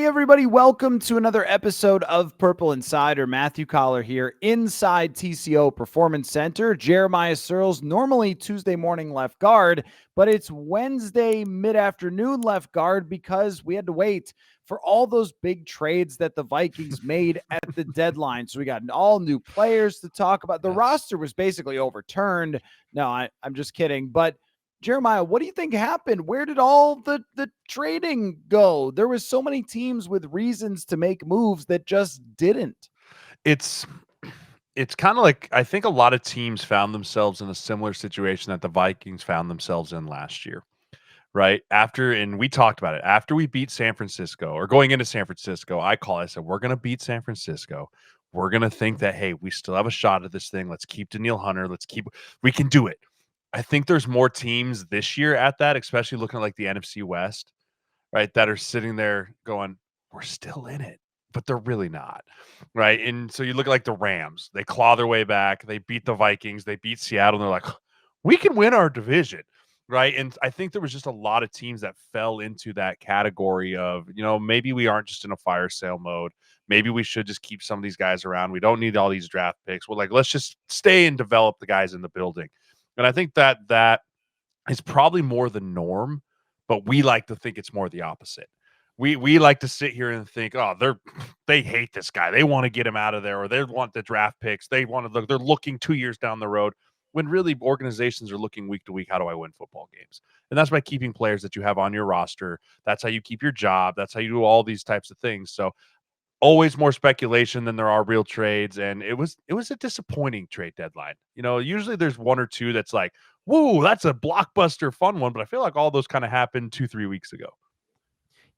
Hey, everybody, welcome to another episode of Purple Insider. Matthew Coller here inside TCO Performance Center. Jeremiah Sirles, normally Tuesday morning left guard, but it's Wednesday mid-afternoon left guard because we had to wait for all those big trades that the Vikings made at the deadline. So we got all new players to talk about. The roster was basically overturned. No, I'm just kidding. But Jeremiah, what do you think happened? Where did all the trading go? There was so many teams with reasons to make moves that just didn't. It's it's kind of like I think a lot of teams found themselves in a similar situation that the Vikings found themselves in last year, right? And we talked about it. After we beat San Francisco or going into San Francisco, I said, we're going to beat San Francisco. We're going to think that, hey, we still have a shot at this thing. Let's keep Daniil Hunter. We can do it. I think there's more teams this year at that, especially looking at like the NFC West, right, that are sitting there going, we're still in it, but they're really not, right? And so you look at like the Rams, they claw their way back, they beat the Vikings, they beat Seattle, and they're like, we can win our division, right? And I think there was just a lot of teams that fell into that category of, maybe we aren't just in a fire sale mode. Maybe we should just keep some of these guys around. We don't need all these draft picks. We're like, let's just stay and develop the guys in the building. And I think that is probably more the norm, but we like to think it's more the opposite. We like to sit here and think, oh, they hate this guy. They want to get him out of there, or they want the draft picks. They're looking 2 years down the road. When really organizations are looking week to week, how do I win football games? And that's by keeping players that you have on your roster. That's how you keep your job. That's how you do all these types of things. So always more speculation than there are real trades, and it was a disappointing trade deadline. Usually there's one or two that's like, whoa, that's a blockbuster fun one, but I feel like all those kind of happened 2-3 weeks ago.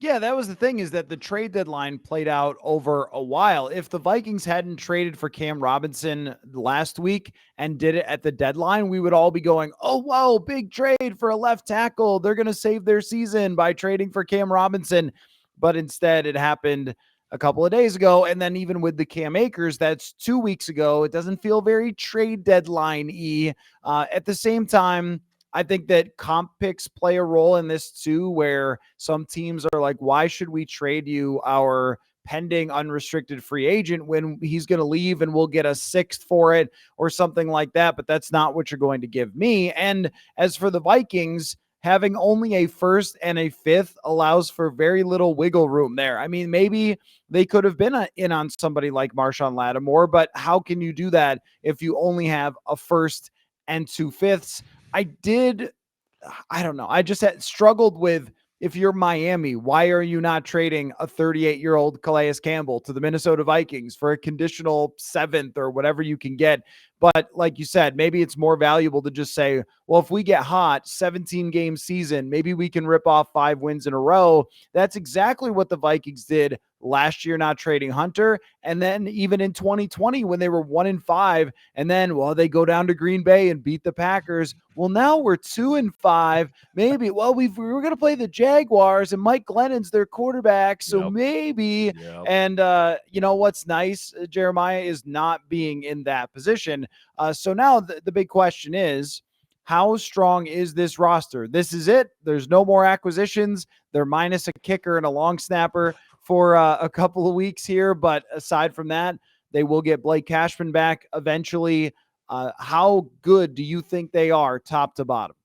Yeah, that was the thing, is that the trade deadline played out over a while. If the Vikings hadn't traded for Cam Robinson last week and did it at the deadline, we would all be going, oh, whoa, big trade for a left tackle. They're going to save their season by trading for Cam Robinson. But instead, it happened a couple of days ago. And then even with the Cam Akers, that's 2 weeks ago. It doesn't feel very trade deadline-y. At the same time, I think that comp picks play a role in this too, where some teams are like, why should we trade you our pending unrestricted free agent when he's going to leave and we'll get a sixth for it or something like that? But that's not what you're going to give me. And as for the Vikings, having only a first and a fifth allows for very little wiggle room there. I mean, maybe they could have been in on somebody like Marshawn Lattimore, but how can you do that if you only have a first and 2/5? I don't know. I just struggled with, if you're Miami, why are you not trading a 38-year-old Calais Campbell to the Minnesota Vikings for a conditional seventh or whatever you can get? But like you said, maybe it's more valuable to just say, well, if we get hot, 17-game season, maybe we can rip off 5 wins in a row. That's exactly what the Vikings did last year, not trading Hunter. And then even in 2020, when they were 1-5, and then, well, they go down to Green Bay and beat the Packers. Well, now we're 2-5. Maybe, well, we're going to play the Jaguars, and Mike Glennon's their quarterback. So maybe, Yep. and you know what's nice, Jeremiah, is not being in that position. So now the big question is, how strong is this roster? This is it. There's no more acquisitions. They're minus a kicker and a long snapper for a couple of weeks here. But aside from that, they will get Blake Cashman back eventually. How good do you think they are top to bottom?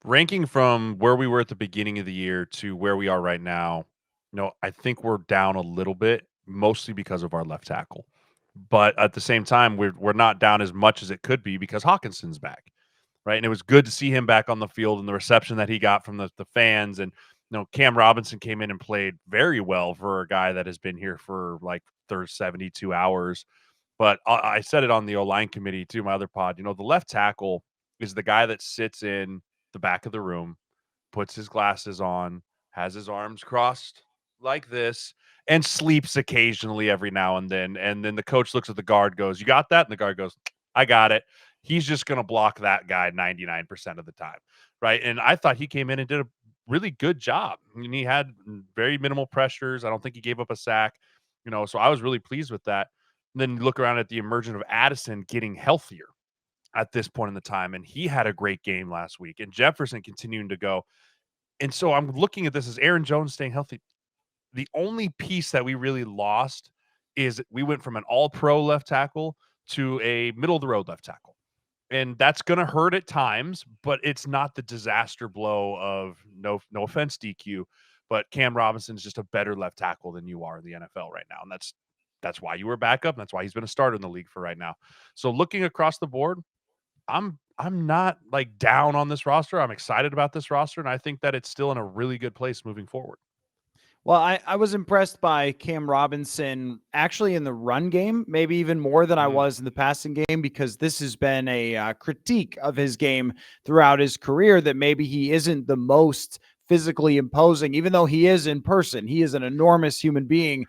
Ranking from where we were at the beginning of the year to where we are right now, I think we're down a little bit, mostly because of our left tackle. But at the same time, we're not down as much as it could be because Hawkinson's back, right? And it was good to see him back on the field and the reception that he got from the fans. And Cam Robinson came in and played very well for a guy that has been here for like 72 hours. But I said it on the O-line committee too, my other pod. The left tackle is the guy that sits in the back of the room, puts his glasses on, has his arms crossed like this, and sleeps occasionally every now and then. And then the coach looks at the guard, goes, "You got that?" And the guard goes, "I got it." He's just going to block that guy 99% of the time, right? And I thought he came in and did a really good job. I mean, he had very minimal pressures. I don't think he gave up a sack, so I was really pleased with that. And then you look around at the emergence of Addison getting healthier at this point in the time, and he had a great game last week, and Jefferson continuing to go. And so I'm looking at this as Aaron Jones staying healthy. The only piece that we really lost is we went from an all-pro left tackle to a middle-of-the-road left tackle. And that's going to hurt at times, but it's not the disaster blow of no offense, DQ, but Cam Robinson is just a better left tackle than you are in the NFL right now. And that's why you were backup. And that's why he's been a starter in the league for right now. So looking across the board, I'm not like down on this roster. I'm excited about this roster, and I think that it's still in a really good place moving forward. Well, I was impressed by Cam Robinson actually in the run game, maybe even more than I was in the passing game, because this has been a critique of his game throughout his career, that maybe he isn't the most physically imposing, even though he is in person. He is an enormous human being.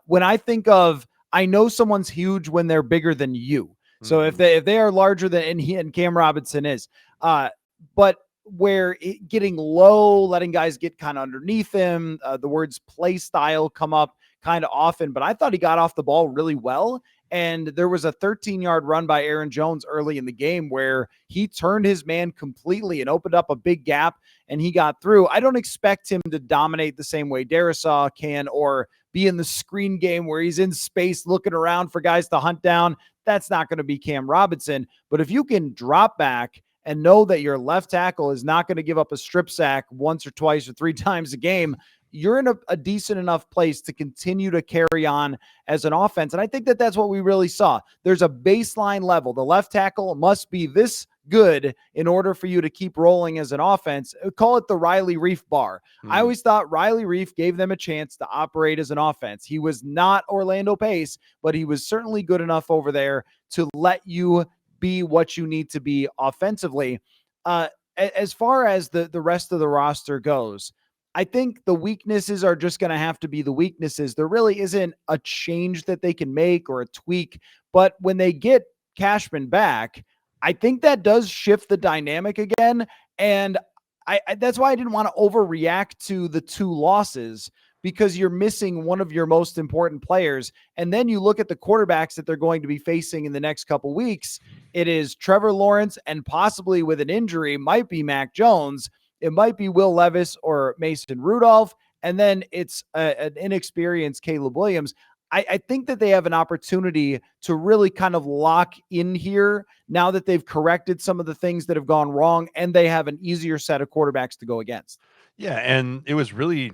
When I think of, I know someone's huge when they're bigger than you. So if they are larger than, and Cam Robinson is, but where getting low, letting guys get kind of underneath him, the words play style come up kind of often, but I thought he got off the ball really well. And there was a 13-yard run by Aaron Jones early in the game where he turned his man completely and opened up a big gap, and he got through. I don't expect him to dominate the same way Darisaw can, or be in the screen game where he's in space looking around for guys to hunt down. That's not going to be Cam Robinson. But if you can drop back and know that your left tackle is not going to give up a strip sack once or twice or three times a game, you're in a decent enough place to continue to carry on as an offense. And I think that that's what we really saw. There's a baseline level. The left tackle must be this good in order for you to keep rolling as an offense. Call it the Riley Reif bar. I always thought Riley Reif gave them a chance to operate as an offense. He was not Orlando Pace, but he was certainly good enough over there to let you be what you need to be offensively. As far as the rest of the roster goes, I think the weaknesses are just going to have to be the weaknesses. There really isn't a change that they can make or a tweak, but when they get Cashman back, I think that does shift the dynamic again. And I that's why I didn't want to overreact to the two losses, because you're missing one of your most important players. And then you look at the quarterbacks that they're going to be facing in the next couple weeks. It is Trevor Lawrence, and possibly with an injury might be Mac Jones. It might be Will Levis or Mason Rudolph. And then it's an inexperienced Caleb Williams. I think that they have an opportunity to really kind of lock in here now that they've corrected some of the things that have gone wrong, and they have an easier set of quarterbacks to go against. Yeah, and it was really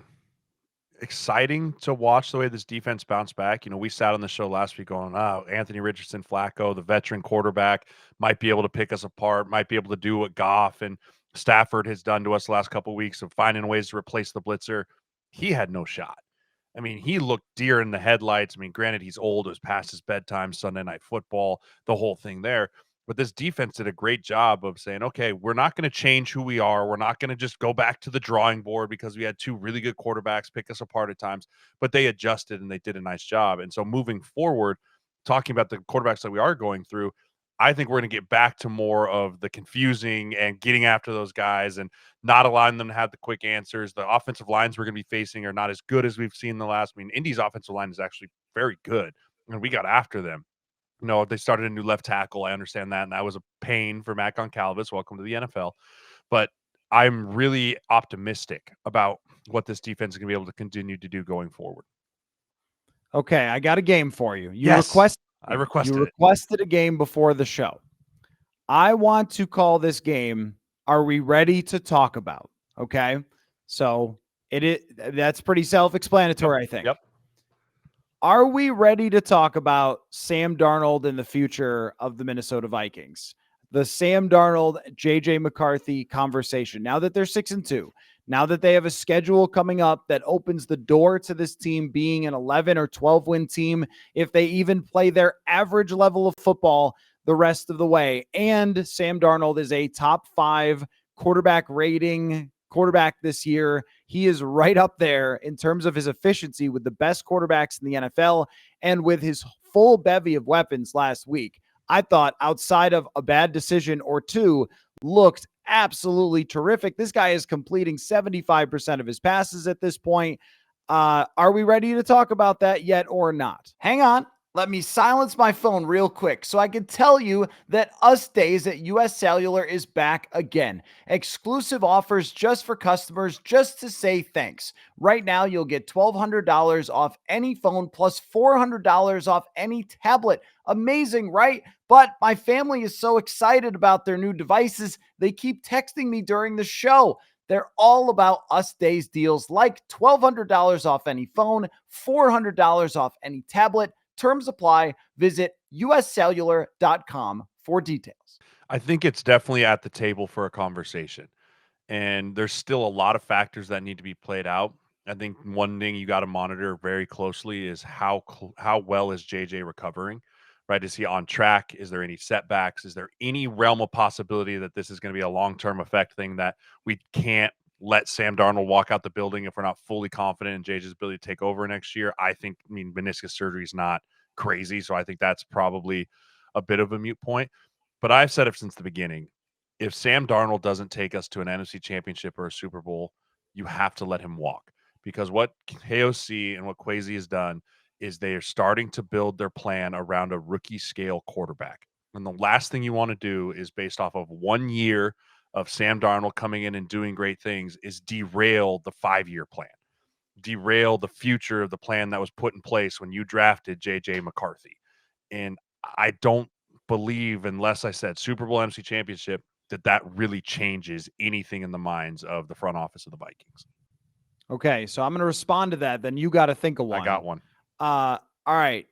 exciting to watch the way this defense bounced back. You know, we sat on the show last week going, oh, Anthony Richardson, Flacco, the veteran quarterback, might be able to pick us apart, might be able to do what Goff and Stafford has done to us the last couple of weeks of finding ways to replace the blitzer. He had no shot. I mean, he looked deer in the headlights. I mean, granted, he's old. It was past his bedtime, Sunday Night Football, the whole thing there. But this defense did a great job of saying, okay, we're not going to change who we are. We're not going to just go back to the drawing board because we had two really good quarterbacks pick us apart at times. But they adjusted and they did a nice job. And so moving forward, talking about the quarterbacks that we are going through, I think we're going to get back to more of the confusing and getting after those guys and not allowing them to have the quick answers. The offensive lines we're going to be facing are not as good as we've seen the last. I mean, Indy's offensive line is actually very good, and we got after them. You know, they started a new left tackle. I understand that, and that was a pain for Matt Goncalves. Welcome to the NFL. But I'm really optimistic about what this defense is going to be able to continue to do going forward. Okay, I got a game for you. You Yes, requested I requested you requested a game before the show. I want to call this game, Are We Ready to Talk About? Okay. So that's pretty self-explanatory, I think. Yep. Are we ready to talk about Sam Darnold and the future of the Minnesota Vikings? The Sam Darnold, JJ McCarthy conversation. Now that they're 6-2, now that they have a schedule coming up that opens the door to this team being an 11 or 12 win team, if they even play their average level of football the rest of the way. And Sam Darnold is a top 5 quarterback rating quarterback this year. He is right up there in terms of his efficiency with the best quarterbacks in the NFL, and with his full bevy of weapons last week. I thought, outside of a bad decision or two, looked absolutely terrific. This guy is completing 75% of his passes at this point. Are we ready to talk about that yet or not? Hang on. Let me silence my phone real quick so I can tell you that Us Days at US Cellular is back again. Exclusive offers just for customers, just to say thanks. Right now, you'll get $1,200 off any phone plus $400 off any tablet. Amazing, right? But my family is so excited about their new devices, they keep texting me during the show. They're all about Us Days deals like $1,200 off any phone, $400 off any tablet. Terms apply. Visit uscellular.com for details. I think it's definitely at the table for a conversation. And there's still a lot of factors that need to be played out. I think one thing you got to monitor very closely is how well is JJ recovering, right? Is he on track? Is there any setbacks? Is there any realm of possibility that this is going to be a long-term effect thing that we can't let Sam Darnold walk out the building if we're not fully confident in JJ's ability to take over next year? I mean, meniscus surgery is not crazy, so I think that's probably a bit of a moot point. But I've said it since the beginning. If Sam Darnold doesn't take us to an NFC championship or a Super Bowl, you have to let him walk. Because what KOC and what Kwesi has done is they are starting to build their plan around a rookie scale quarterback. And the last thing you want to do is based off of 1 year of Sam Darnold coming in and doing great things is derail the 5-year plan, derail the future of the plan that was put in place when you drafted JJ McCarthy. And I don't believe, unless I said Super Bowl MC championship, that really changes anything in the minds of the front office of the Vikings. Okay, so I'm going to respond to that. Then you got to think of one. I got one. All right.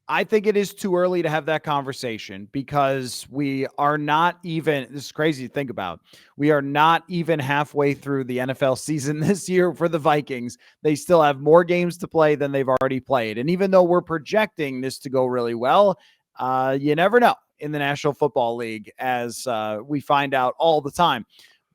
I think it is too early to have that conversation because we are not even, this is crazy to think about. We are not even halfway through the NFL season this year for the Vikings. They still have more games to play than they've already played. And even though we're projecting this to go really well, you never know in the National Football League, as we find out all the time.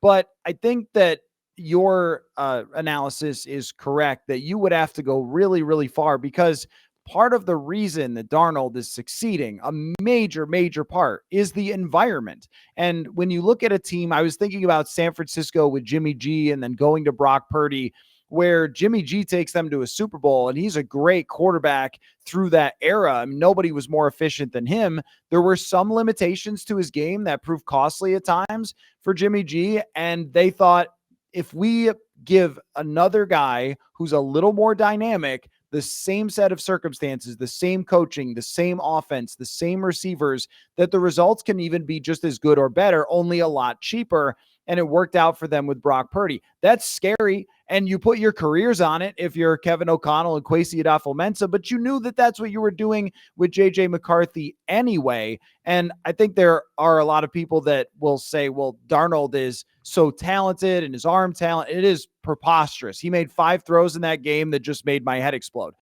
But I think that your analysis is correct, that you would have to go really, really far, because part of the reason that Darnold is succeeding, a major, major part, is the environment. And when you look at a team, I was thinking about San Francisco with Jimmy G and then going to Brock Purdy, where Jimmy G takes them to a Super Bowl, and he's a great quarterback through that era. I mean, nobody was more efficient than him. There were some limitations to his game that proved costly at times for Jimmy G, and they thought, if we give another guy who's a little more dynamic the same set of circumstances, the same coaching, the same offense, the same receivers, that the results can even be just as good or better, only a lot cheaper. And it worked out for them with Brock Purdy. That's scary. And you put your careers on it if you're Kevin O'Connell and Kwesi Adofo-Mensah, but you knew that that's what you were doing with JJ McCarthy anyway. And I think there are a lot of people that will say, well, Darnold is so talented and his arm talent. It is preposterous. He made 5 throws in that game that just made my head explode.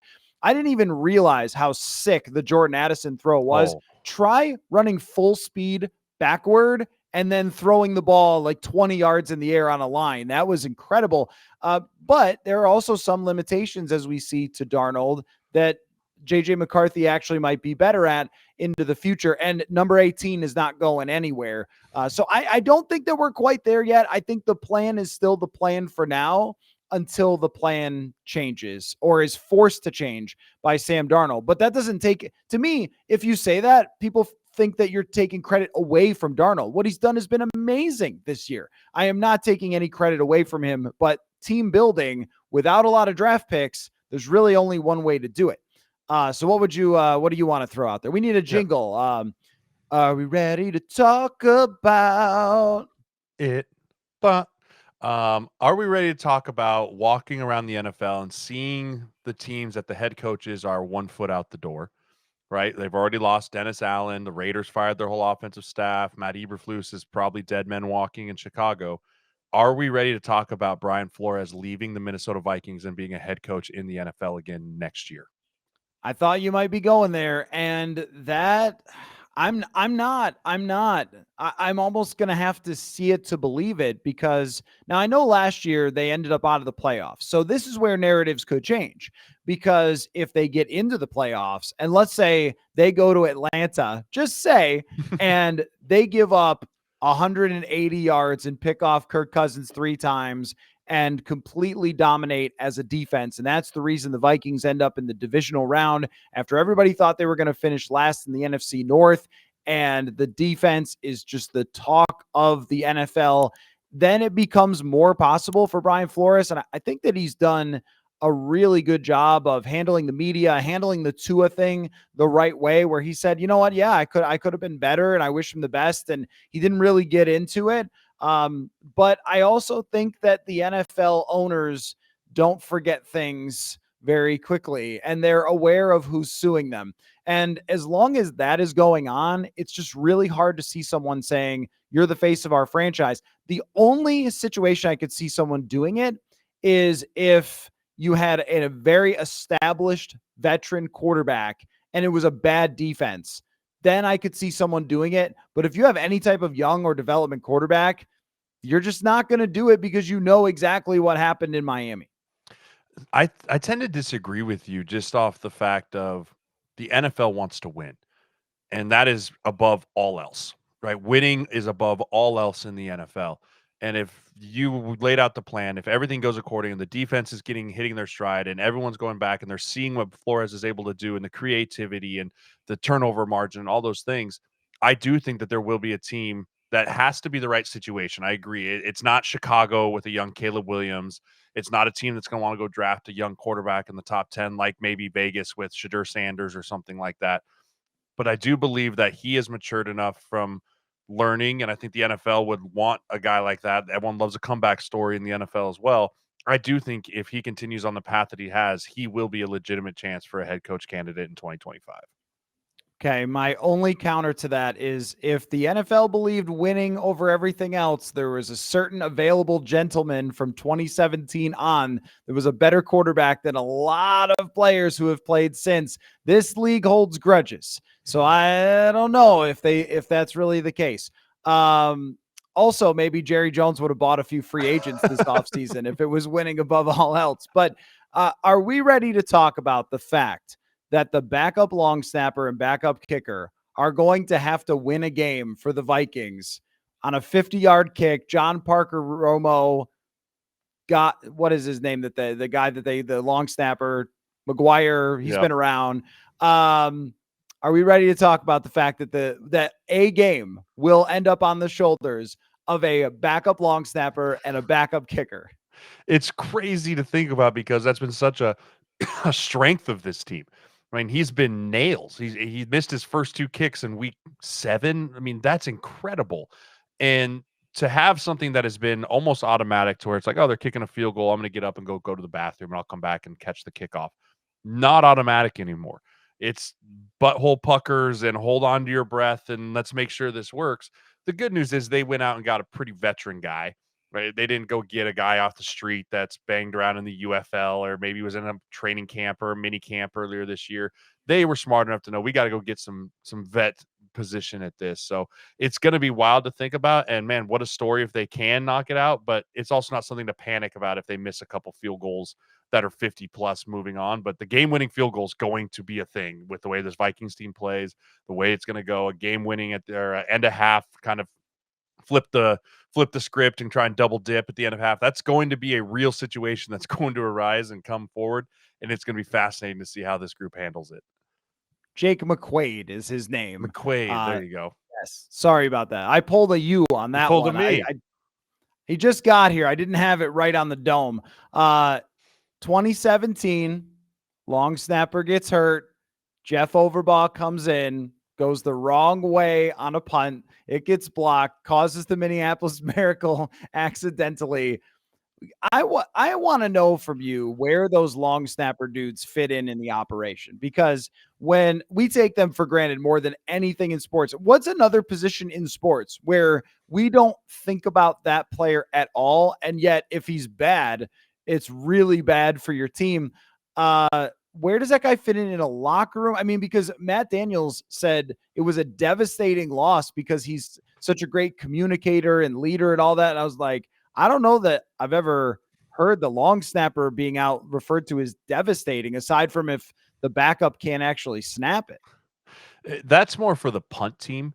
I didn't even realize how sick the Jordan Addison throw was. Try running full speed backward and then throwing the ball like 20 yards in the air on a line. That was incredible. But there are also some limitations, as we see, to Darnold that JJ McCarthy actually might be better at into the future. And number 18 is not going anywhere. So I don't think that we're quite there yet. I think the plan is still the plan for now until the plan changes or is forced to change by Sam Darnold. But that doesn't take, to me, if you say that, people think that you're taking credit away from Darnold. What he's done has been amazing this year. I am not taking any credit away from him, but team building without a lot of draft picks, there's really only one way to do it. So what do you want to throw out there? We need a jingle. Yep. Are we ready to talk about it? But are we ready to talk about walking around the NFL and seeing the teams that the head coaches are 1 foot out the door? Right? They've already lost Dennis Allen. The Raiders fired their whole offensive staff. Matt Eberflus is probably dead men walking in Chicago. Are we ready to talk about Brian Flores leaving the Minnesota Vikings and being a head coach in the NFL again next year? I thought you might be going there, and that I'm not. I'm almost going to have to see it to believe it, because now I know last year they ended up out of the playoffs. So this is where narratives could change, because if they get into the playoffs and let's say they go to Atlanta, just say, and they give up 180 yards and pick off Kirk Cousins 3 times and completely dominate as a defense. And that's the reason the Vikings end up in the divisional round after everybody thought they were going to finish last in the NFC North. And the defense is just the talk of the NFL. Then it becomes more possible for Brian Flores. And I think that he's done a really good job of handling the media, handling the Tua thing the right way, where he said, you know what? Yeah, I could have been better and I wish him the best. And he didn't really get into it. But I also think that the NFL owners don't forget things very quickly and they're aware of who's suing them. And as long as that is going on, it's just really hard to see someone saying, you're the face of our franchise. The only situation I could see someone doing it is if you had a very established veteran quarterback and it was a bad defense. Then I could see someone doing it. But if you have any type of young or development quarterback, you're just not going to do it because you know exactly what happened in Miami. I tend to disagree with you just off the fact of the NFL wants to win, and that is above all else, right? Winning is above all else in the NFL. And if you laid out the plan, if everything goes according and the defense is hitting their stride and everyone's going back and they're seeing what Flores is able to do and the creativity and the turnover margin and all those things, I do think that there will be a team that has to be the right situation. I agree. It's not Chicago with a young Caleb Williams. It's not a team that's going to want to go draft a young quarterback in the top 10, like maybe Vegas with Shadur Sanders or something like that. But I do believe that he has matured enough from learning, and I think the NFL would want a guy like that. Everyone loves a comeback story in the NFL as well. I do think if he continues on the path that he has, he will be a legitimate chance for a head coach candidate in 2025. Okay, my only counter to that is if the NFL believed winning over everything else, there was a certain available gentleman from 2017 on that was a better quarterback than a lot of players who have played since. This league holds grudges. So I don't know if that's really the case. Also, maybe Jerry Jones would have bought a few free agents this offseason if it was winning above all else. But are we ready to talk about the fact that the backup long snapper and backup kicker are going to have to win a game for the Vikings on a 50-yard kick? John Parker Romo got, what is his name? That the guy that the long snapper, McGuire, he's been around. Are we ready to talk about the fact that that a game will end up on the shoulders of a backup long snapper and a backup kicker? It's crazy to think about because that's been such a strength of this team. I mean, he's been nails. He missed his first 2 kicks in week 7. I mean, that's incredible. And to have something that has been almost automatic to where it's like, oh, they're kicking a field goal. I'm going to get up and go to the bathroom and I'll come back and catch the kickoff. Not automatic anymore. It's butthole puckers and hold on to your breath and let's make sure this works. The good news is they went out and got a pretty veteran guy. Right? They didn't go get a guy off the street that's banged around in the UFL or maybe was in a training camp or a mini camp earlier this year. They were smart enough to know we got to go get some vet position at this. So it's going to be wild to think about. And man, what a story if they can knock it out. But it's also not something to panic about if they miss a couple field goals that are 50 plus moving on. But the game winning field goal is going to be a thing with the way this Vikings team plays, the way it's going to go. A game winning at their end of half kind of flip the script and try and double dip at the end of half. That's going to be a real situation that's going to arise and come forward. And it's going to be fascinating to see how this group handles it. Jake McQuaid is his name. McQuaid, there you go. Yes. Sorry about that. I pulled a U on that one. He just got here. I didn't have it right on the dome. 2017, long snapper gets hurt. Jeff Overbaugh comes in, goes the wrong way on a punt. It gets blocked, causes the Minneapolis Miracle accidentally. I want to know from you where those long snapper dudes fit in the operation, because when we take them for granted more than anything in sports, what's another position in sports where we don't think about that player at all? And yet if he's bad, it's really bad for your team. Where does that guy fit in a locker room? I mean, because Matt Daniels said it was a devastating loss because he's such a great communicator and leader and all that. And I was like, I don't know that I've ever heard the long snapper being out referred to as devastating, aside from if the backup can't actually snap it. That's more for the punt team.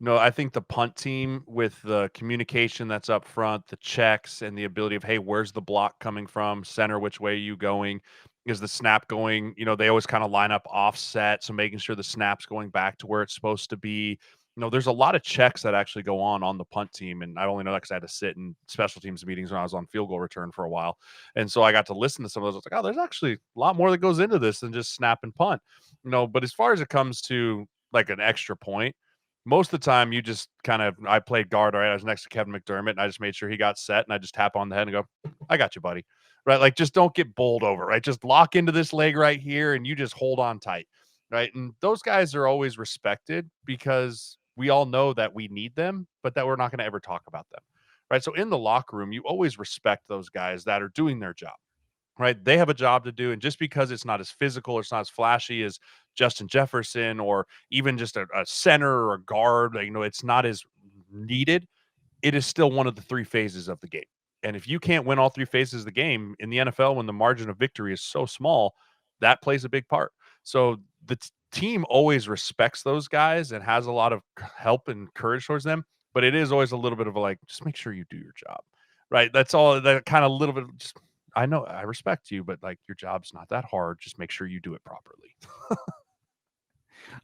No, I think the punt team with the communication that's up front, the checks, and the ability of, hey, where's the block coming from? Center, which way are you going? Is the snap going? They always kind of line up offset. So making sure the snap's going back to where it's supposed to be. There's a lot of checks that actually go on the punt team. And I only know that because I had to sit in special teams meetings when I was on field goal return for a while. And so I got to listen to some of those. I was like, oh, there's actually a lot more that goes into this than just snap and punt. But as far as it comes to like an extra point, most of the time you just I played guard, right? I was next to Kevin McDermott and I just made sure he got set and I just tap on the head and go, I got you, buddy. Right? Like just don't get bowled over, right? Just lock into this leg right here and you just hold on tight. Right. And those guys are always respected because we all know that we need them, but that we're not going to ever talk about them. Right. So in the locker room, you always respect those guys that are doing their job. Right. They have a job to do. And just because it's not as physical, it's not as flashy as Justin Jefferson or even just a center or a guard, it's not as needed. It is still one of the three phases of the game. And if you can't win all three phases of the game in the NFL, when the margin of victory is so small, that plays a big part. So the team always respects those guys and has a lot of help and courage towards them. But it is always a little bit of a like, just make sure you do your job. Right. That's all that kind of little bit. Just, I know I respect you, but like your job's not that hard. Just make sure you do it properly.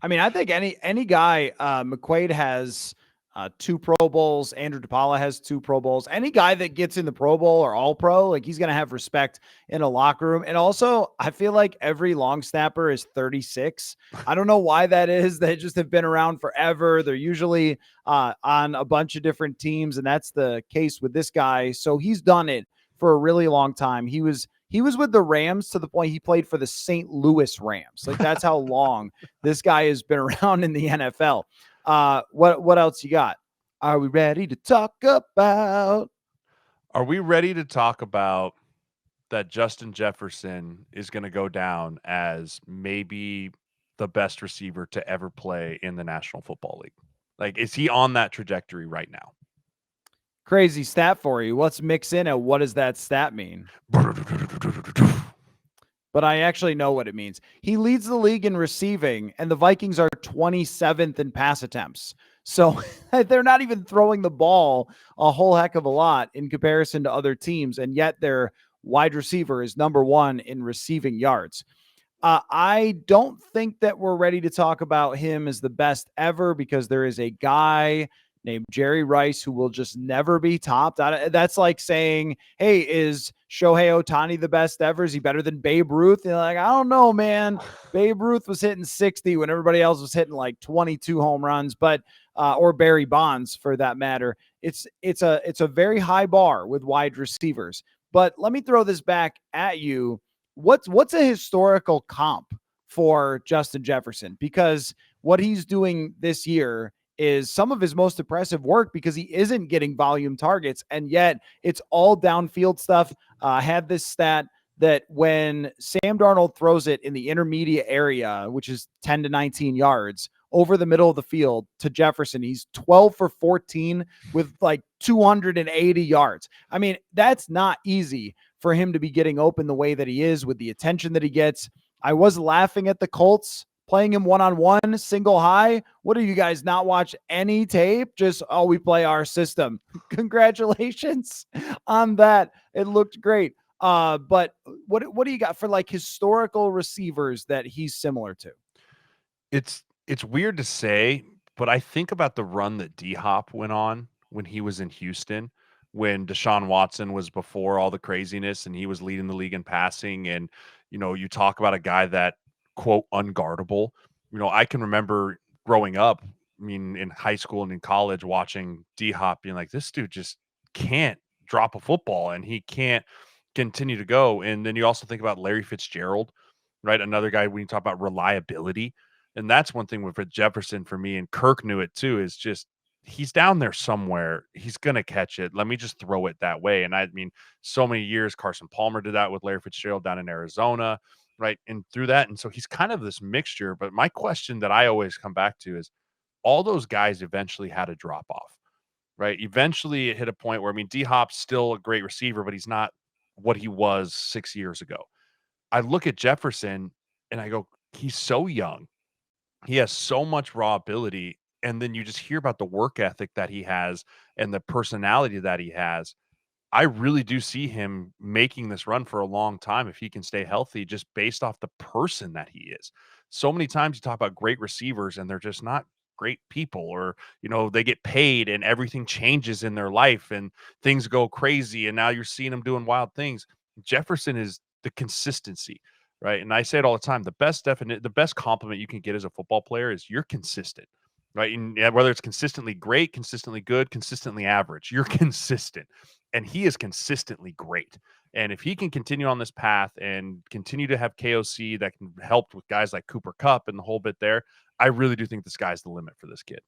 I mean, I think any guy, McQuaid has 2 Pro Bowls. Andrew DePaula has 2 Pro Bowls. Any guy that gets in the Pro Bowl or All Pro, like he's going to have respect in a locker room. And also, I feel like every long snapper is 36. I don't know why that is. They just have been around forever. They're usually on a bunch of different teams, and that's the case with this guy. So he's done it for a really long time. He was with the Rams to the point he played for the St. Louis Rams. Like that's how long this guy has been around in the NFL. What else you got? Are we ready to talk about? Are we ready to talk about that Justin Jefferson is going to go down as maybe the best receiver to ever play in the National Football League? Like, is he on that trajectory right now? Crazy stat for you. Let's mix in what does that stat mean? But I actually know what it means. He leads the league in receiving, and the Vikings are 27th in pass attempts. So they're not even throwing the ball a whole heck of a lot in comparison to other teams, and yet their wide receiver is number 1 in receiving yards. I don't think that we're ready to talk about him as the best ever because there is a guy named Jerry Rice who will just never be topped. That's like saying, hey, is Shohei Ohtani the best ever? Is he better than Babe Ruth? And like, I don't know, man. Babe Ruth was hitting 60 when everybody else was hitting like 22 home runs, but or Barry Bonds for that matter. It's a very high bar with wide receivers. But let me throw this back at you. What's a historical comp for Justin Jefferson? Because what he's doing this year is some of his most impressive work because he isn't getting volume targets, and yet it's all downfield stuff. I had this stat that when Sam Darnold throws it in the intermediate area, which is 10 to 19 yards, over the middle of the field to Jefferson, he's 12 for 14 with like 280 yards. I mean, that's not easy for him to be getting open the way that he is with the attention that he gets. I was laughing at the Colts playing him one-on-one, single high. What do you guys not watch any tape? Just, we play our system. Congratulations on that. It looked great. But what do you got for like historical receivers that he's similar to? It's weird to say, but I think about the run that D-Hop went on when he was in Houston, when Deshaun Watson was before all the craziness and he was leading the league in passing. And, you talk about a guy that, quote, unguardable. I can remember growing up, I mean, in high school and in college, watching D-Hop being like, this dude just can't drop a football and he can't continue to go. And then you also think about Larry Fitzgerald, right? Another guy when you talk about reliability. And that's one thing with Jefferson for me, and Kirk knew it too, is just he's down there somewhere. He's going to catch it. Let me just throw it that way. And I mean, so many years, Carson Palmer did that with Larry Fitzgerald down in Arizona, right? And through that. And so he's kind of this mixture. But my question that I always come back to is all those guys eventually had a drop off, right? Eventually it hit a point where, I mean, D-Hop's still a great receiver, but he's not what he was 6 years ago. I look at Jefferson and I go, he's so young. He has so much raw ability, and then you just hear about the work ethic that he has and the personality that he has. I really do see him making this run for a long time if he can stay healthy, just based off the person that he is. So many times you talk about great receivers and they're just not great people, or, they get paid and everything changes in their life and things go crazy. And now you're seeing them doing wild things. Jefferson is the consistency, right? And I say it all the time. The best compliment you can get as a football player is you're consistent, right? And whether it's consistently great, consistently good, consistently average, you're consistent, and he is consistently great. And if he can continue on this path and continue to have KOC that can help with guys like Cooper Kupp and the whole bit there, I really do think the sky's the limit for this kid.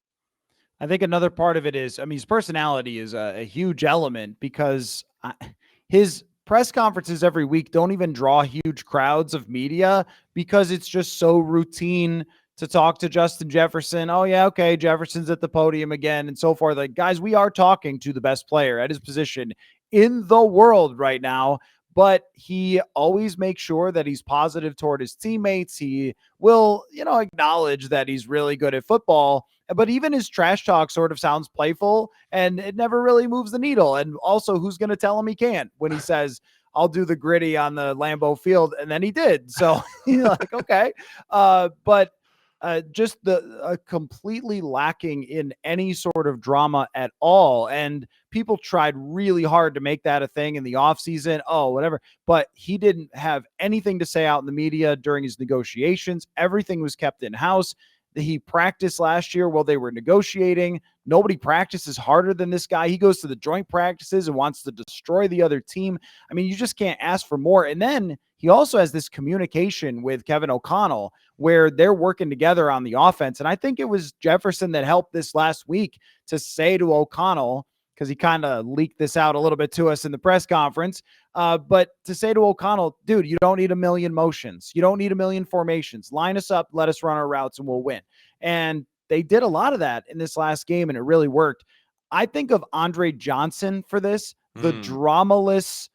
I think another part of it is, his personality is a huge element, because his press conferences every week don't even draw huge crowds of media, because it's just so routine to talk to Justin Jefferson. Oh yeah, okay, Jefferson's at the podium again and so forth. Like, guys, we are talking to the best player at his position in the world right now. But he always makes sure that he's positive toward his teammates. He will, acknowledge that he's really good at football, but even his trash talk sort of sounds playful, and it never really moves the needle. And also, who's going to tell him he can't when he says, I'll do the gritty on the Lambeau Field? And then he did. So you're like, okay. But just the completely lacking in any sort of drama at all. And people tried really hard to make that a thing in the offseason. Oh, whatever. But he didn't have anything to say out in the media during his negotiations. Everything was kept in house. He practiced last year while they were negotiating. Nobody practices harder than this guy. He goes to the joint practices and wants to destroy the other team. I mean, you just can't ask for more. And then he also has this communication with Kevin O'Connell where they're working together on the offense. And I think it was Jefferson that helped this last week to say to O'Connell, because he kind of leaked this out a little bit to us in the press conference, but to say to O'Connell, dude, you don't need a million motions. You don't need a million formations. Line us up, let us run our routes, and we'll win. And they did a lot of that in this last game, and it really worked. I think of Andre Johnson for this, the dramaless,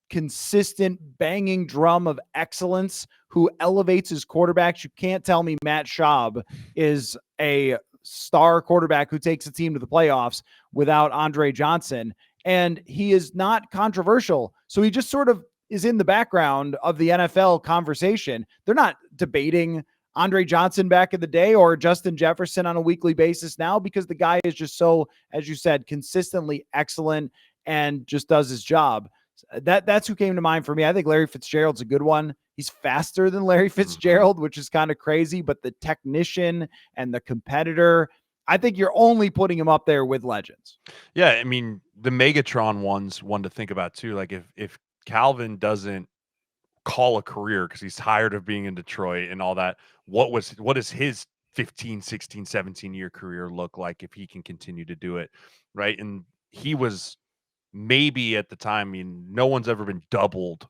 consistent banging drum of excellence who elevates his quarterbacks. You can't tell me Matt Schaub is a star quarterback who takes a team to the playoffs without Andre Johnson. And he is not controversial. So he just sort of is in the background of the NFL conversation. They're not debating Andre Johnson back in the day or Justin Jefferson on a weekly basis now, because the guy is just so, as you said, consistently excellent and just does his job. That's who came to mind for me. I think Larry Fitzgerald's a good one. He's faster than Larry Fitzgerald, which is kind of crazy, but the technician and the competitor, I think you're only putting him up there with legends. Yeah, I mean, the Megatron one's one to think about too. Like if Calvin doesn't call a career because he's tired of being in Detroit and all that, what does his 15, 16, 17-year career look like if he can continue to do it, right? And he was maybe at the time, I mean, no one's ever been doubled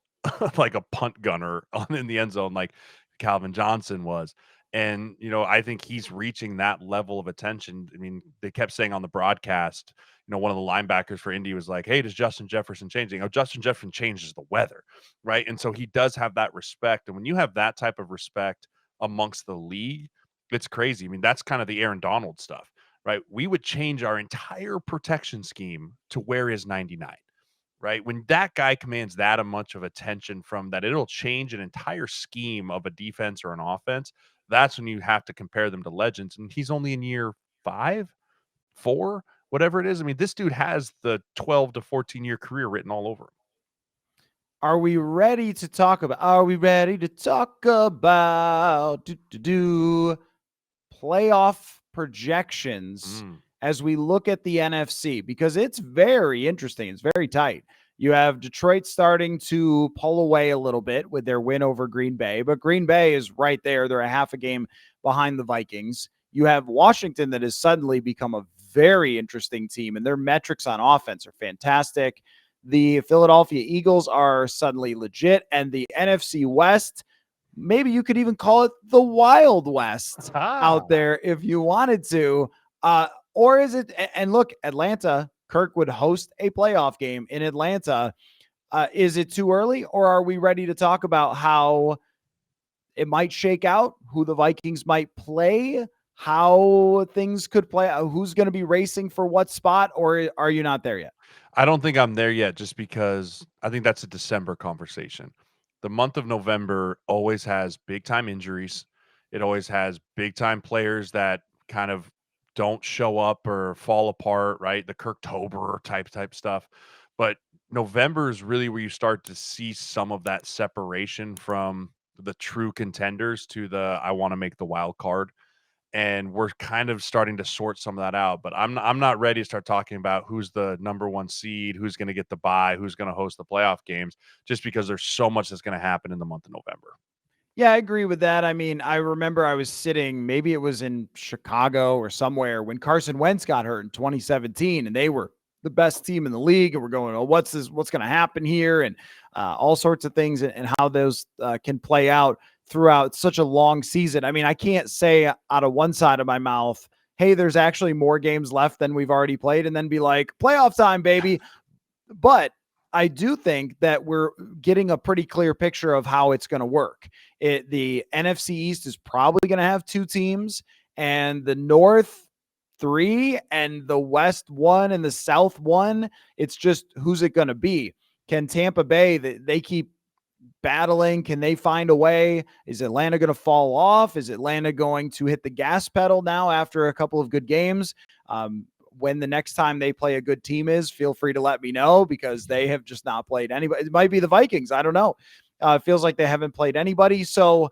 like a punt gunner in the end zone like Calvin Johnson was. And, I think he's reaching that level of attention. I mean, they kept saying on the broadcast, one of the linebackers for Indy was like, hey, does Justin Jefferson change? Justin Jefferson changes the weather, right? And so he does have that respect. And when you have that type of respect amongst the league, it's crazy. I mean, that's kind of the Aaron Donald stuff, right? We would change our entire protection scheme to wear his 99, right? When that guy commands that much of attention from that, it'll change an entire scheme of a defense or an offense. That's when you have to compare them to legends. And he's only in year 5, 4, whatever it is. I mean, this dude has the 12 to 14-year career written all over him. Are we ready to talk about playoff projections as we look at the NFC? Because it's very interesting. It's very tight. You have Detroit starting to pull away a little bit with their win over Green Bay, but Green Bay is right there. They're a half a game behind the Vikings. You have Washington that has suddenly become a very interesting team, and their metrics on offense are fantastic. The Philadelphia Eagles are suddenly legit, and the NFC West, maybe you could even call it the Wild West out there if you wanted to. Or is it, and look, Atlanta, Kirk would host a playoff game in Atlanta. Is it too early, or are we ready to talk about how it might shake out, who the Vikings might play how things could play out, who's going to be racing for what spot, or are you not there yet? I don't think I'm there yet just because I think that's a December conversation. The month of November always has big time injuries. It always has big time players that kind of don't show up or fall apart, right? The Kirktober type stuff. But November is really where you start to see some of that separation from the true contenders to the I want to make the wild card, and we're kind of starting to sort some of that out. But I'm not ready to start talking about who's the number one seed, who's going to get the bye, who's going to host the playoff games, just because there's so much that's going to happen in the month of November. Yeah, I agree with that. I mean, I remember I was sitting, maybe it was in Chicago or somewhere when Carson Wentz got hurt in 2017, and they were the best team in the league. And we're going, oh, what's this? What's going to happen here? And all sorts of things, and how those can play out throughout such a long season. I mean, I can't say out of one side of my mouth, hey, there's actually more games left than we've already played, and then be like, playoff time, baby. But I do think that we're getting a pretty clear picture of how it's going to work. The NFC East is probably going to have two teams, and the North three, and the West one, and the South one. It's just, who's it going to be? Can Tampa Bay, they keep battling? Can they find a way? Is Atlanta going to fall off? Is Atlanta going to hit the gas pedal now after a couple of good games? When the next time they play a good team is, feel free to let me know, because they have just not played anybody. It might be the Vikings. I don't know. It feels like they haven't played anybody. So,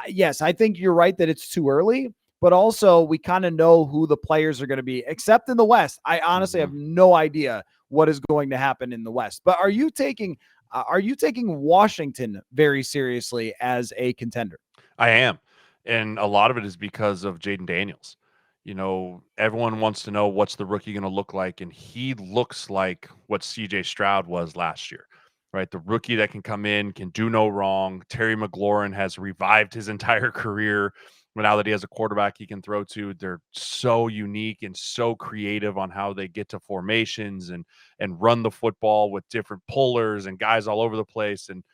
yes, I think you're right that it's too early, but also we kind of know who the players are going to be, except in the West. I honestly have no idea what is going to happen in the West. But are you taking Washington very seriously as a contender? I am. And a lot of it is because of Jaden Daniels. You know, everyone wants to know what's the rookie going to look like. And he looks like what CJ Stroud was last year, right? The rookie that can come in, can do no wrong. Terry McLaurin has revived his entire career. But now that he has a quarterback he can throw to, they're so unique and so creative on how they get to formations and run the football with different pullers and guys all over the place. And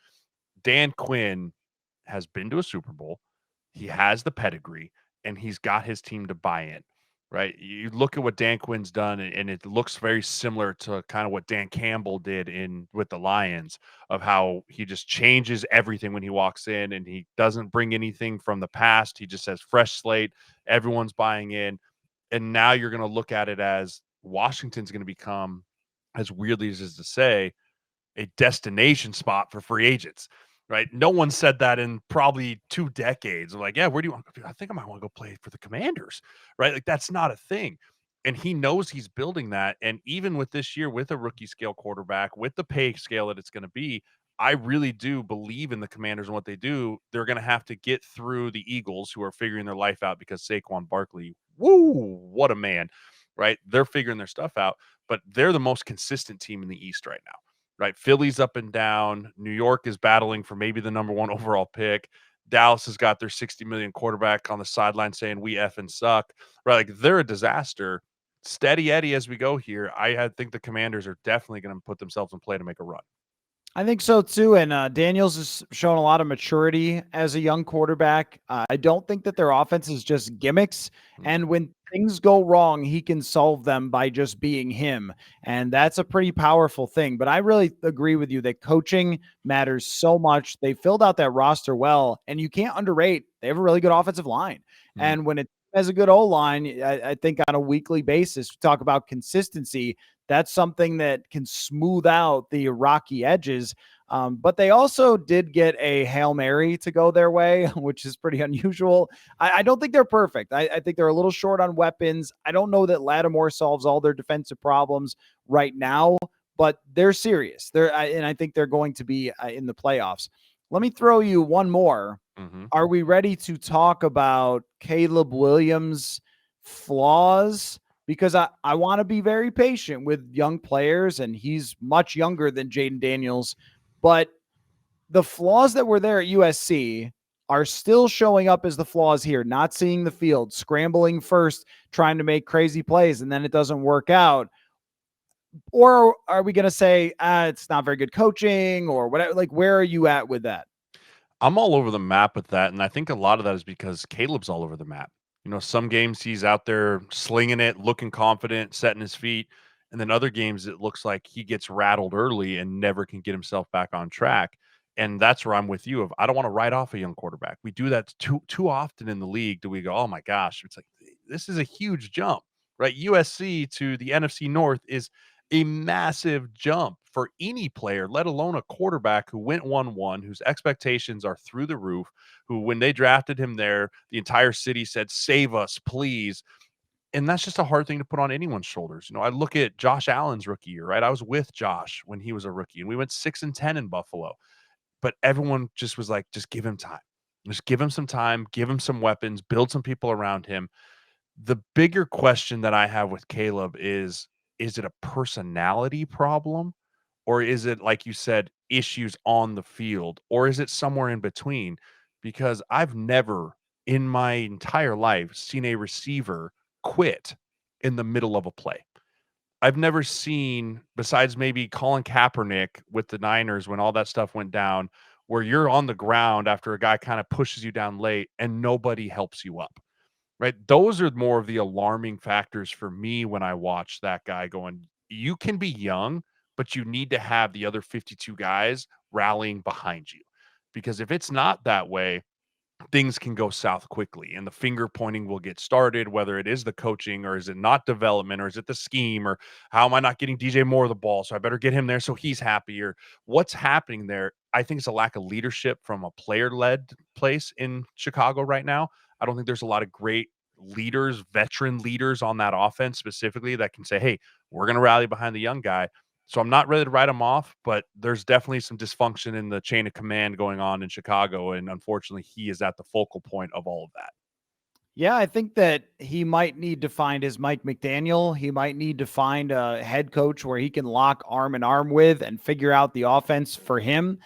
Dan Quinn has been to a Super Bowl. He has the pedigree, and he's got his team to buy in, right? You look at what Dan Quinn's done, and it looks very similar to kind of what Dan Campbell did in with the Lions, of how he just changes everything when he walks in, and he doesn't bring anything from the past. He just says fresh slate. Everyone's buying in, and now you're going to look at it as Washington's going to become, as weirdly as it is to say, a destination spot for free agents, right? No one said that in probably 2 decades. Like, yeah, where do you want to go? I think I might want to go play for the Commanders, right? Like, that's not a thing. And he knows he's building that. And even with this year, with a rookie scale quarterback, with the pay scale that it's going to be, I really do believe in the Commanders and what they do. They're going to have to get through the Eagles, who are figuring their life out because Saquon Barkley, woo, what a man, right? They're figuring their stuff out, but they're the most consistent team in the East right now, right? Philly's up and down. New York is battling for maybe the number one overall pick. Dallas has got their 60 million quarterback on the sideline saying we effing suck, right? Like, they're a disaster. Steady Eddie as we go here. I think the Commanders are definitely going to put themselves in play to make a run. I think so too. And Daniels has shown a lot of maturity as a young quarterback. I don't think that their offense is just gimmicks. And when things go wrong, he can solve them by just being him. And that's a pretty powerful thing. But I really agree with you that coaching matters so much. They filled out that roster well, and you can't underrate. They have a really good offensive line. And when it has a good O line, I think on a weekly basis, we talk about consistency. That's something that can smooth out the rocky edges. But they also did get a Hail Mary to go their way, which is pretty unusual. I don't think they're perfect. I think they're a little short on weapons. I don't know that Lattimore solves all their defensive problems right now, but they're serious. And I think they're going to be in the playoffs. Let me throw you one more. Are we ready to talk about Caleb Williams' flaws? Because I want to be very patient with young players, and he's much younger than Jaden Daniels. But the flaws that were there at USC are still showing up as the flaws here, not seeing the field, scrambling first, trying to make crazy plays, and then it doesn't work out. Or are we going to say it's not very good coaching or whatever? Like, where are you at with that? I'm all over the map with that, and I think a lot of that is because Caleb's all over the map. Some games he's out there slinging it, looking confident, setting his feet. And then other games, it looks like he gets rattled early and never can get himself back on track. And that's where I'm with you. Of I don't want to write off a young quarterback. We do that too often in the league. Do we go, oh my gosh, it's like this is a huge jump, right? USC to the NFC North is a massive jump for any player, let alone a quarterback who went 1-1, whose expectations are through the roof, who, when they drafted him there, the entire city said, save us, please. And that's just a hard thing to put on anyone's shoulders. I look at Josh Allen's rookie year, right? I was with Josh when he was a rookie, and we went 6-10 in Buffalo. But everyone just was like, just give him time. Just give him some time, give him some weapons, build some people around him. The bigger question that I have with Caleb is it a personality problem? Or is it, like you said, issues on the field? Or is it somewhere in between? Because I've never in my entire life seen a receiver quit in the middle of a play. I've never seen, besides maybe Colin Kaepernick with the Niners when all that stuff went down, where you're on the ground after a guy kind of pushes you down late and nobody helps you up. Right? Those are more of the alarming factors for me when I watch that guy going, you can be young, but you need to have the other 52 guys rallying behind you. Because if it's not that way, things can go south quickly and the finger pointing will get started, whether it is the coaching or is it not development or is it the scheme or how am I not getting DJ Moore the ball? So I better get him there so he's happy, or what's happening there. I think it's a lack of leadership from a player led place in Chicago right now. I don't think there's a lot of great leaders, veteran leaders on that offense specifically that can say, hey, we're going to rally behind the young guy. So I'm not ready to write him off, but there's definitely some dysfunction in the chain of command going on in Chicago. And unfortunately, he is at the focal point of all of that. Yeah, I think that he might need to find his Mike McDaniel. He might need to find a head coach where he can lock arm in arm with and figure out the offense for him.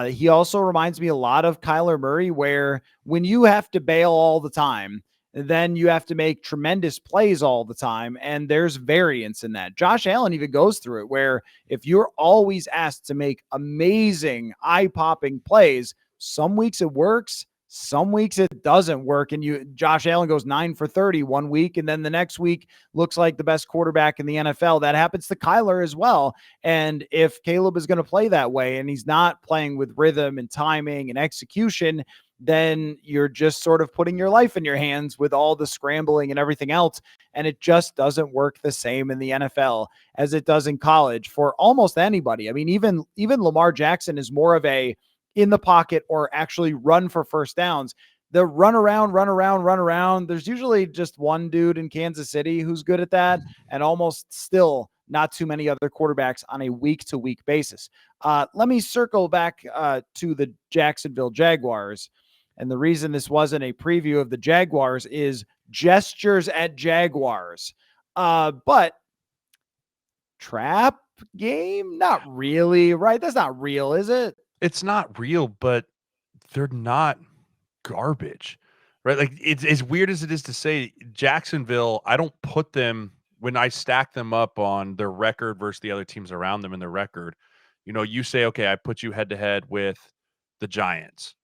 He also reminds me a lot of Kyler Murray, where when you have to bail all the time, then you have to make tremendous plays all the time. And there's variance in that. Josh Allen even goes through it, where if you're always asked to make amazing, eye popping plays, some weeks it works. Some weeks it doesn't work, and Josh Allen goes 9 for 30 one week, and then the next week looks like the best quarterback in the NFL. That happens to Kyler as well. And if Caleb is going to play that way and he's not playing with rhythm and timing and execution, then you're just sort of putting your life in your hands with all the scrambling and everything else. And it just doesn't work the same in the NFL as it does in college for almost anybody. I mean, even Lamar Jackson is more of a in the pocket or actually run for first downs. The run around. There's usually just one dude in Kansas City who's good at that, and almost still not too many other quarterbacks on a week-to-week basis. Let me circle back to the Jacksonville Jaguars. And the reason this wasn't a preview of the Jaguars is gestures at Jaguars. But trap game? Not really, right? That's not real, is it? It's not real, but they're not garbage, right? Like, it's as weird as it is to say, Jacksonville, I don't put them when I stack them up on their record versus the other teams around them in their record. You say, okay, I put you head to head with the Giants.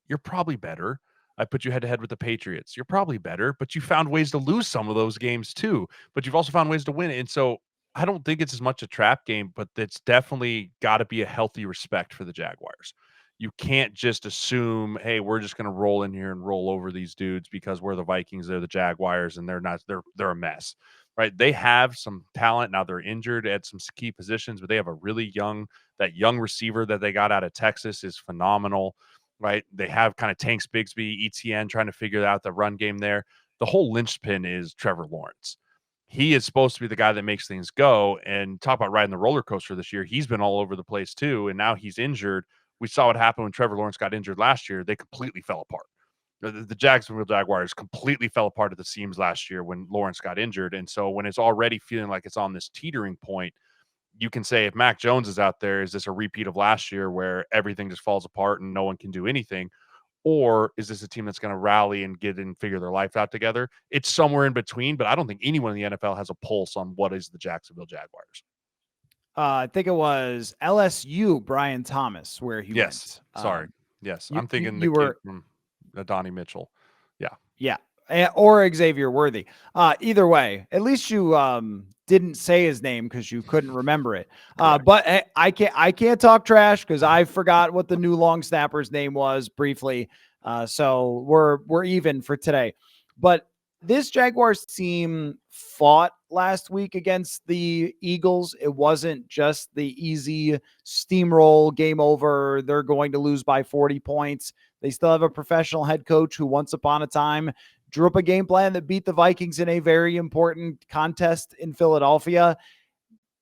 You're probably better. I put you head to head with the Patriots. You're probably better, but you found ways to lose some of those games too. But you've also found ways to win. And so I don't think it's as much a trap game, but it's definitely got to be a healthy respect for the Jaguars. You can't just assume, hey, we're just going to roll in here and roll over these dudes because we're the Vikings, they're the Jaguars, and they're not. They're a mess, right? They have some talent now. They're injured at some key positions, but they have a really that young receiver that they got out of Texas is phenomenal. Right? They have kind of Tanks Bigsby, ETN trying to figure out the run game there. The whole linchpin is Trevor Lawrence. He is supposed to be the guy that makes things go. And talk about riding the roller coaster this year. He's been all over the place too. And now he's injured. We saw what happened when Trevor Lawrence got injured last year. They completely fell apart. The Jacksonville Jaguars completely fell apart at the seams last year when Lawrence got injured. And so when it's already feeling like it's on this teetering point, you can say if Mac Jones is out there, is this a repeat of last year where everything just falls apart and no one can do anything? Or is this a team that's going to rally and get and figure their life out together? It's somewhere in between, but I don't think anyone in the NFL has a pulse on what is the Jacksonville Jaguars. I think it was LSU, Brian Thomas, where he Yes. went. Sorry. Yes. You, I'm thinking the you kid were, from Donnie Mitchell. Yeah. yeah. or Xavier Worthy. Either way, at least you didn't say his name because you couldn't remember it. But I can't talk trash because I forgot what the new long snapper's name was briefly. So we're even for today. But this Jaguars team fought last week against the Eagles. It wasn't just the easy steamroll, game over, they're going to lose by 40 points. They still have a professional head coach who once upon a time drew up a game plan that beat the Vikings in a very important contest in Philadelphia.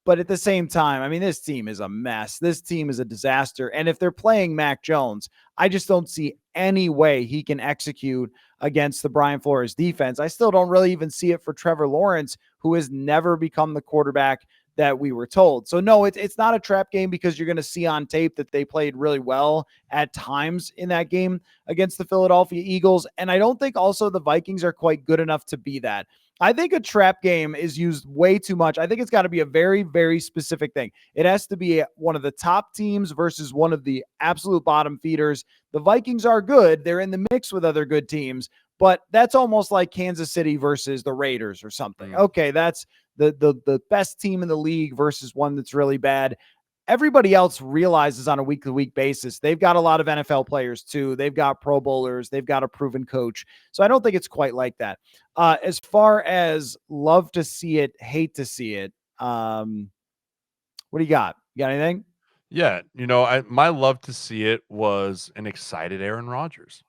But at the same time, I mean, this team is a mess. This team is a disaster. And if they're playing Mac Jones, I just don't see any way he can execute against the Brian Flores defense. I still don't really even see it for Trevor Lawrence, who has never become the quarterback that we were told. So no, it's not a trap game because you're going to see on tape that they played really well at times in that game against the Philadelphia Eagles. And I don't think also the Vikings are quite good enough to be that. I think a trap game is used way too much. I think it's got to be a very, very specific thing. It has to be one of the top teams versus one of the absolute bottom feeders. The Vikings are good. They're in the mix with other good teams, but that's almost like Kansas City versus the Raiders or something. Okay, that's the best team in the league versus one that's really bad. Everybody else realizes on a week-to-week basis, they've got a lot of NFL players too. They've got Pro Bowlers. They've got a proven coach. So I don't think it's quite like that. As far as love to see it, hate to see it, what do you got? You got anything? Yeah, my love to see it was an excited Aaron Rodgers.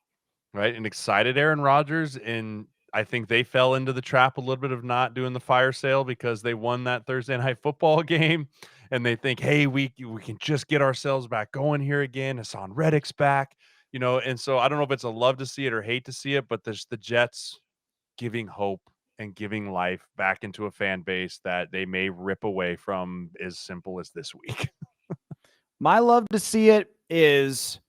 Right, an excited Aaron Rodgers, and I think they fell into the trap a little bit of not doing the fire sale because they won that Thursday night football game, and they think, "Hey, we can just get ourselves back going here again. Hassan Reddick's back," and so I don't know if it's a love to see it or hate to see it, but there's the Jets giving hope and giving life back into a fan base that they may rip away from as simple as this week. My love to see it is,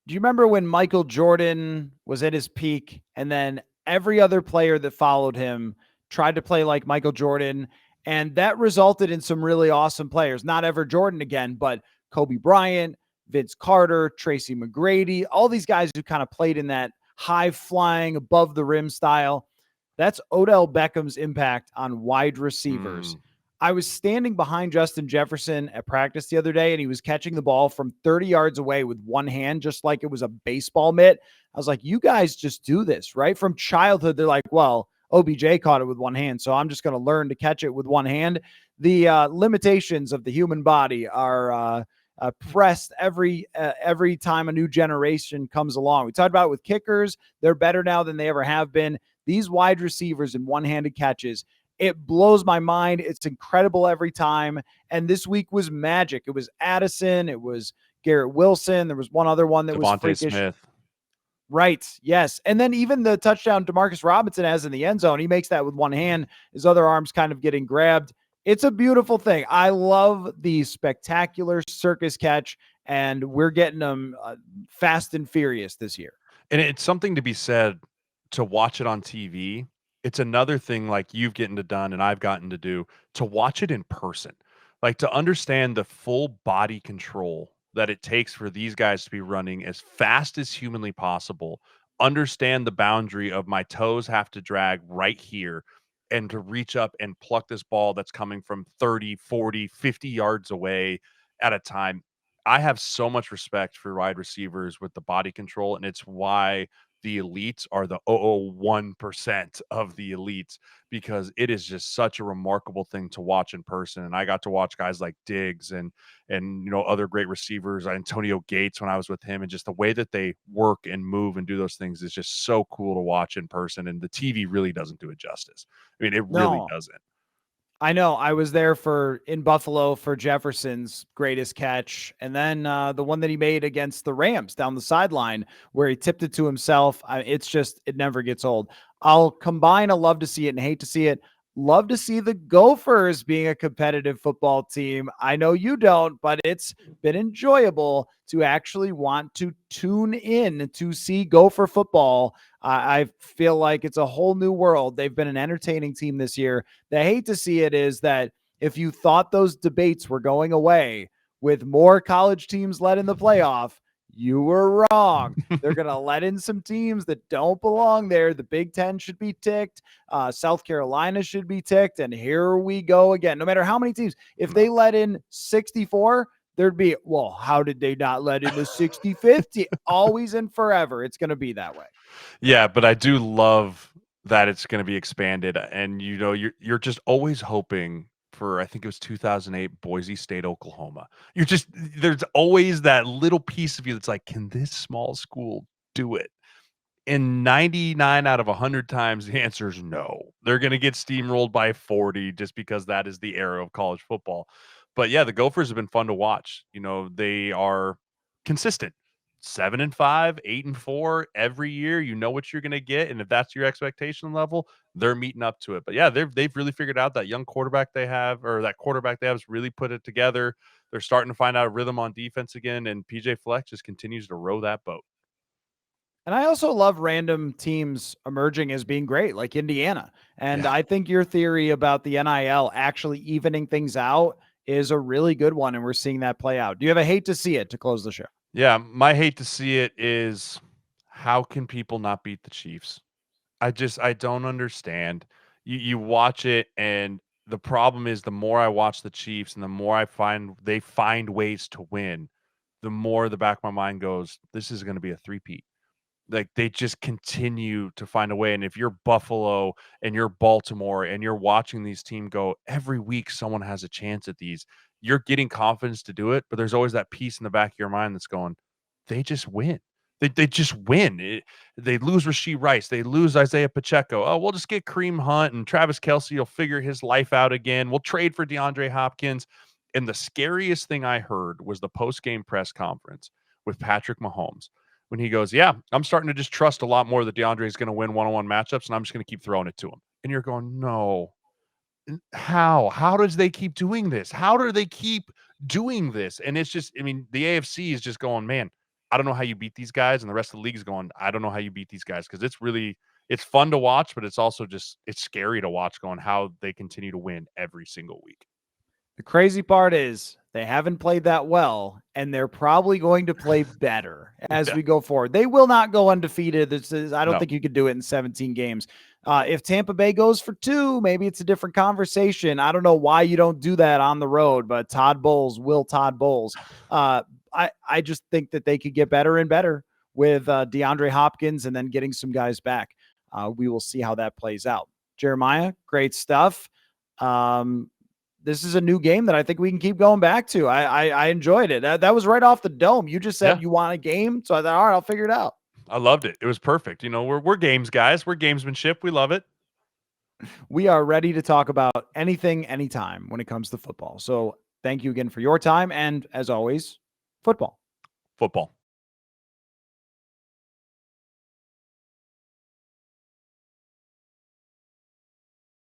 do you remember when Michael Jordan was at his peak and then every other player that followed him tried to play like Michael Jordan? And that resulted in some really awesome players. Not ever Jordan again, but Kobe Bryant, Vince Carter, Tracy McGrady, all these guys who kind of played in that high flying, above the rim style. That's Odell Beckham's impact on wide receivers. I was standing behind Justin Jefferson at practice the other day, and he was catching the ball from 30 yards away with one hand, just like it was a baseball mitt. I was like, you guys just do this, right? From childhood, they're like, well, OBJ caught it with one hand, so I'm just going to learn to catch it with one hand. The limitations of the human body are pressed every time a new generation comes along. We talked about it with kickers. They're better now than they ever have been. These wide receivers and one-handed catches, it blows my mind. It's incredible every time. And this week was magic. It was Addison. It was Garrett Wilson. There was one other one that was freakish. Smith. Right. Yes. And then even the touchdown Demarcus Robinson has in the end zone, he makes that with one hand. His other arm's kind of getting grabbed. It's a beautiful thing. I love the spectacular circus catch, and we're getting them fast and furious this year. And it's something to be said to watch it on TV. It's another thing like you've gotten to done and I've gotten to do to watch it in person. Like to understand the full body control that it takes for these guys to be running as fast as humanly possible. Understand the boundary of my toes have to drag right here and to reach up and pluck this ball that's coming from 30, 40, 50 yards away at a time. I have so much respect for wide receivers with the body control, and it's why the elites are the 0.01% of the elites, because it is just such a remarkable thing to watch in person. And I got to watch guys like Diggs and other great receivers, Antonio Gates, when I was with him, and just the way that they work and move and do those things is just so cool to watch in person. And the TV really doesn't do it justice. I mean, it really doesn't. I know. I was there in Buffalo for Jefferson's greatest catch. And then the one that he made against the Rams down the sideline where he tipped it to himself. It never gets old. I'll combine a love to see it and hate to see it. Love to see the Gophers being a competitive football team. I know you don't, but it's been enjoyable to actually want to tune in to see Gopher football. I feel like it's a whole new world. They've been an entertaining team this year. The hate to see it is that if you thought those debates were going away with more college teams led in the playoff, You were wrong. They're going to let in some teams that don't belong there. The Big Ten should be ticked. South Carolina should be ticked. And here we go again. No matter how many teams, if they let in 64, there'd be, well, how did they not let in a 65th? Always and forever. It's going to be that way. Yeah, but I do love that it's going to be expanded, and you're just always hoping for, I think it was 2008 Boise State, Oklahoma. There's always that little piece of you that's like, can this small school do it? And 99 out of 100 times, the answer is no. They're going to get steamrolled by 40 just because that is the era of college football. But yeah, the Gophers have been fun to watch. They are consistent. 7-5, 8-4 every year. You know what you're going to get, and if that's your expectation level, they're meeting up to it. But yeah, they've really figured out that young quarterback they have, or that quarterback they have, has really put it together. They're starting to find out a rhythm on defense again, and PJ Fleck just continues to row that boat. And I also love random teams emerging as being great, like Indiana. And Yeah. I think your theory about the NIL actually evening things out is a really good one. And we're seeing that play out. Do you have a hate to see it to close the show? Yeah, my hate to see it is, how can people not beat the Chiefs? I don't understand. You watch it, and the problem is, the more I watch the Chiefs and the more I find they find ways to win, the more the back of my mind goes, this is going to be a three-peat. Like, they just continue to find a way. And if you're Buffalo and you're Baltimore and you're watching these teams go, every week someone has a chance at these, you're getting confidence to do it, but there's always that piece in the back of your mind that's going, they just win. They just win. They lose Rashee Rice. They lose Isaiah Pacheco. Oh, we'll just get Kareem Hunt, and Travis Kelce will figure his life out again. We'll trade for DeAndre Hopkins. And the scariest thing I heard was the post-game press conference with Patrick Mahomes, when he goes, yeah, I'm starting to just trust a lot more that DeAndre is going to win one-on-one matchups, and I'm just going to keep throwing it to him. And you're going, no. How does they keep doing this? How do they keep doing this? And it's just, I mean, the AFC is just going, man, I don't know how you beat these guys. And the rest of the league is going, I don't know how you beat these guys. Because it's fun to watch, but it's also just, it's scary to watch, going how they continue to win every single week. The crazy part is they haven't played that well, and they're probably going to play better as we go forward. They will not go undefeated. I don't think you could do it in 17 games. If Tampa Bay goes for 2, maybe it's a different conversation. I don't know why you don't do that on the road, but Todd Bowles. I just think that they could get better and better with DeAndre Hopkins and then getting some guys back. We will see how that plays out. Jeremiah, great stuff. This is a new game that I think we can keep going back to. I enjoyed it. That was right off the dome. You just said you want a game. So I thought, all right, I'll figure it out. I loved it. It was perfect. We're games guys. We're gamesmanship. We love it. We are ready to talk about anything, anytime when it comes to football. So thank you again for your time. And as always, football. Football.